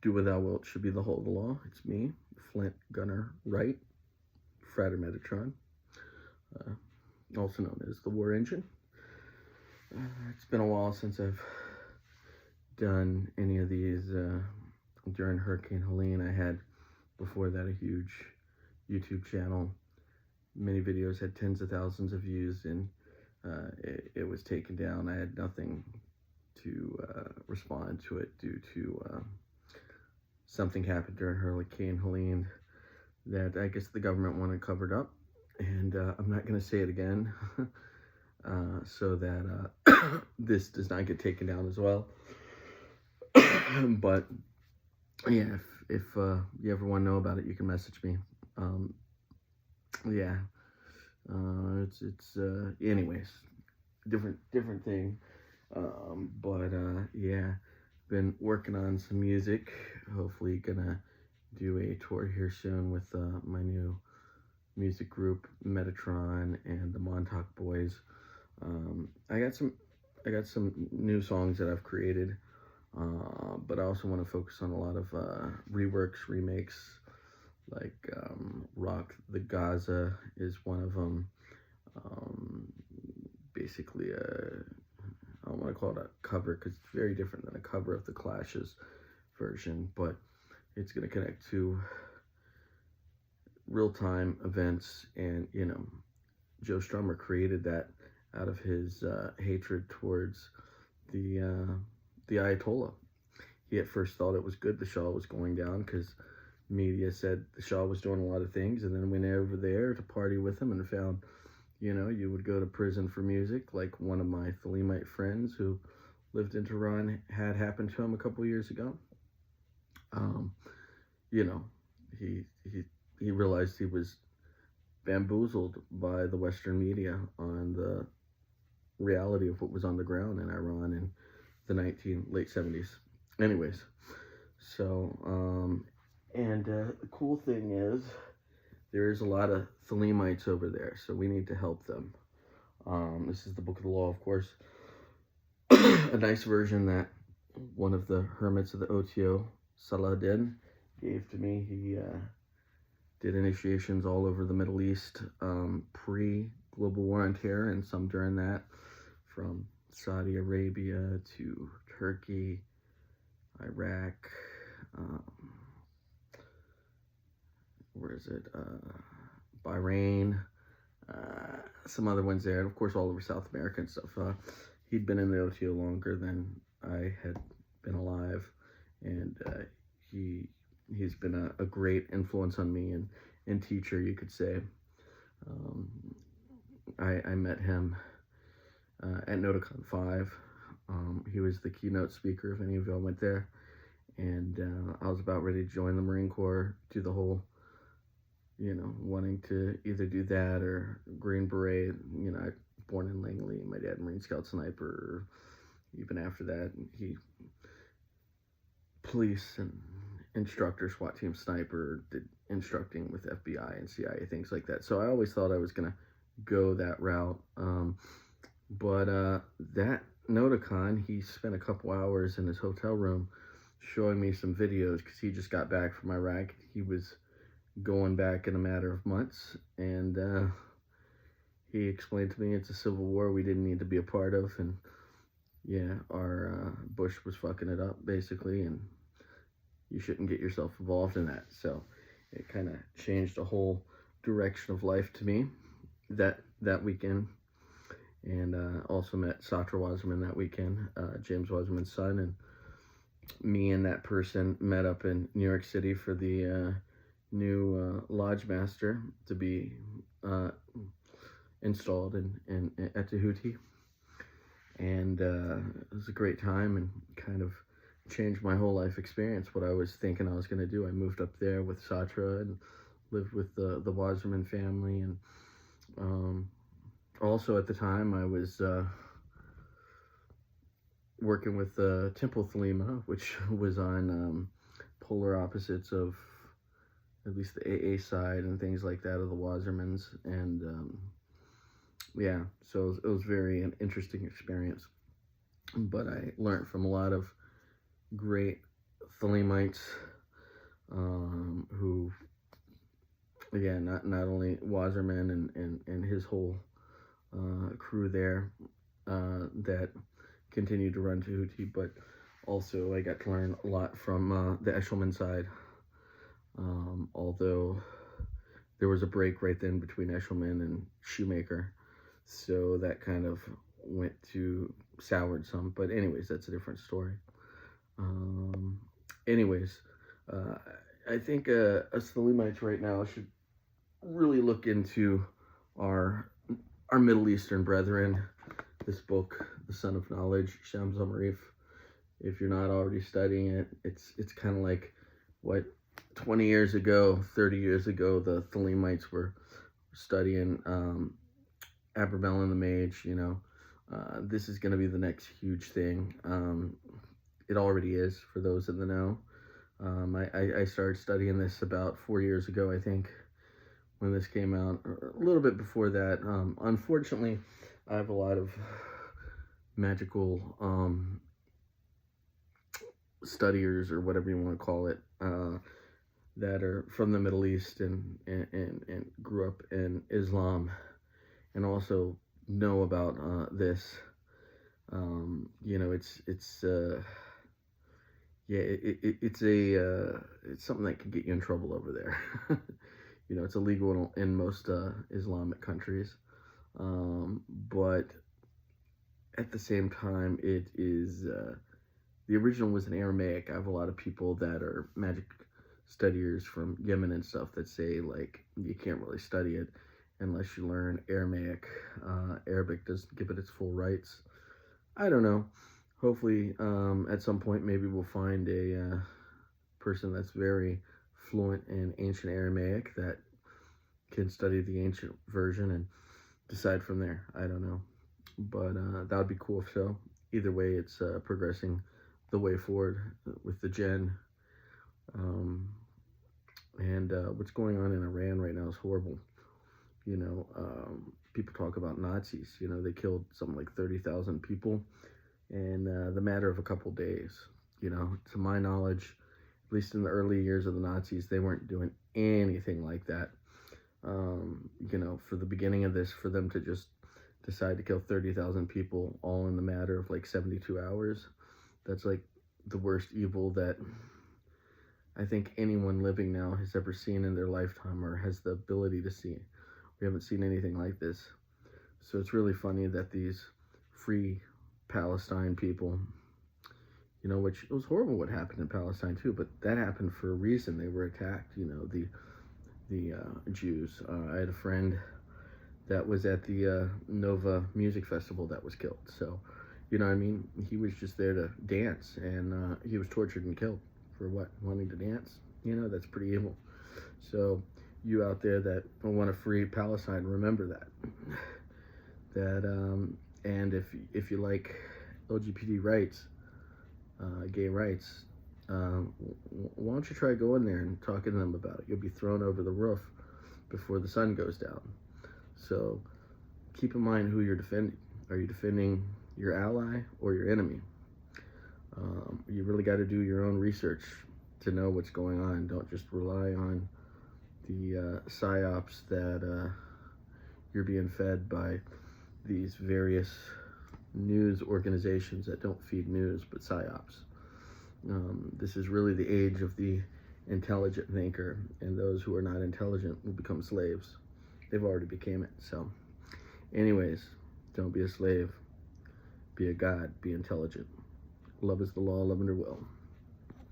Do what thou wilt should be the whole of the law. It's me, Flint Gunner Wright, Frater Metatron, also known as the War Engine. It's been a while since I've done any of these. During Hurricane Helene, I had, before that, a huge YouTube channel. Many videos had tens of thousands of views, and it was taken down. I had nothing to respond to it due to something happened during Hurricane Helene that I guess the government wanted covered up, and I'm not going to say it again so that this does not get taken down as well. But yeah, if you ever want to know about it, you can message me. Yeah, it's anyways, different thing. But yeah, been working on some music. Hopefully gonna do a tour here soon with my new music group Metatron and the Montauk Boys. I got some new songs that I've created, but I also want to focus on a lot of reworks, remakes, like Rock the Gaza is one of them. Basically I don't want to call it a cover because it's very different than a cover of the Clash's version, but it's going to connect to real-time events. And Joe Strummer created that out of his hatred towards the Ayatollah. He at first thought it was good the Shah was going down because media said the Shah was doing a lot of things, and then went over there to party with him and found, you would go to prison for music, like one of my Thelemite friends who lived in Tehran had happened to him a couple years ago. He realized he was bamboozled by the Western media on the reality of what was on the ground in Iran in the late 70s. Anyways, so and the cool thing is there's a lot of Thelemites over there, so we need to help them. This is the Book of the Law, of course. A nice version that one of the hermits of the OTO, Saladin, gave to me. He did initiations all over the Middle East, pre-Global War on Terror, and some during that, from Saudi Arabia to Turkey, Iraq, Bahrain, some other ones there, and of course all over South America and stuff. He'd been in the OTO longer than I had been alive, and he's been a great influence on me and teacher, you could say. I met him at Noticon 5. He was the keynote speaker, if any of y'all went there, and I was about ready to join the Marine Corps, do the whole, wanting to either do that or Green Beret. I born in Langley, my dad Marine Scout Sniper. Even after that, he police and instructor, SWAT team sniper, did instructing with FBI and CIA, things like that. So I always thought I was gonna go that route. But that Noticon, he spent a couple hours in his hotel room showing me some videos because he just got back from Iraq. He was going back in a matter of months, and he explained to me it's a civil war we didn't need to be a part of, and yeah, our Bush was fucking it up basically, and you shouldn't get yourself involved in that. So it kind of changed the whole direction of life to me that weekend. And also met Satra Wasserman that weekend, James Wasserman's son, and me and that person met up in New York City for the new Lodge Master to be installed at Tahuti. And it was a great time and kind of changed my whole life experience, what I was thinking I was going to do. I moved up there with Satra and lived with the Wasserman family, and also at the time I was working with Temple Thelema, which was on polar opposites of at least the AA side and things like that of the Wassermans. And yeah, so it was very an interesting experience. But I learned from a lot of great Thelemites, who, again, not only Wasserman and his whole crew there that continued to run Tahuti, but also I got to learn a lot from the Eshelman side. Although there was a break right then between Eshelman and Shoemaker, so that kind of went to soured some. But anyways, that's a different story. Anyways, I think us Thelemites right now should really look into our Middle Eastern brethren. This book, The Son of Knowledge, Shams Amarif. If you're not already studying it, it's kind of like what 20 years ago, 30 years ago, the Thelemites were studying Abramelin the Mage. This is going to be the next huge thing. It already is, for those in the know. I started studying this about 4 years ago, I think, when this came out, or a little bit before that. Unfortunately, I have a lot of magical studiers, or whatever you want to call it, that are from the Middle East and grew up in Islam, and also know about this. It's something that can get you in trouble over there. It's illegal in most Islamic countries, but at the same time, it is the original was in Aramaic. I have a lot of people that are magic studiers from Yemen and stuff that say, like, you can't really study it unless you learn Aramaic. Arabic doesn't give it its full rights. I don't know. Hopefully, at some point, maybe we'll find a person that's very fluent in ancient Aramaic that can study the ancient version and decide from there. I don't know. But that would be cool if so. Either way, it's progressing the way forward with the Gen. And what's going on in Iran right now is horrible. People talk about Nazis. They killed something like 30,000 people in the matter of a couple days. To my knowledge, at least in the early years of the Nazis, they weren't doing anything like that. For the beginning of this, for them to just decide to kill 30,000 people all in the matter of like 72 hours, that's like the worst evil that I think anyone living now has ever seen in their lifetime, or has the ability to see. We haven't seen anything like this. So it's really funny that these free Palestine people, which it was horrible what happened in Palestine too, but that happened for a reason. They were attacked, the Jews. I had a friend that was at the Nova Music Festival that was killed. So, he was just there to dance, and he was tortured and killed for what? Wanting to dance? That's pretty evil. So, you out there that want to free Palestine, remember that. And if you like LGBT rights, gay rights, why don't you try going there and talking to them about it? You'll be thrown over the roof before the sun goes down. So keep in mind who you're defending. Are you defending your ally or your enemy? You really got to do your own research to know what's going on. Don't just rely on the psyops that you're being fed by these various news organizations that don't feed news, but psyops. This is really the age of the intelligent thinker, and those who are not intelligent will become slaves. They've already became it. So anyways, don't be a slave. Be a god. Be intelligent. Love is the law. Love under will.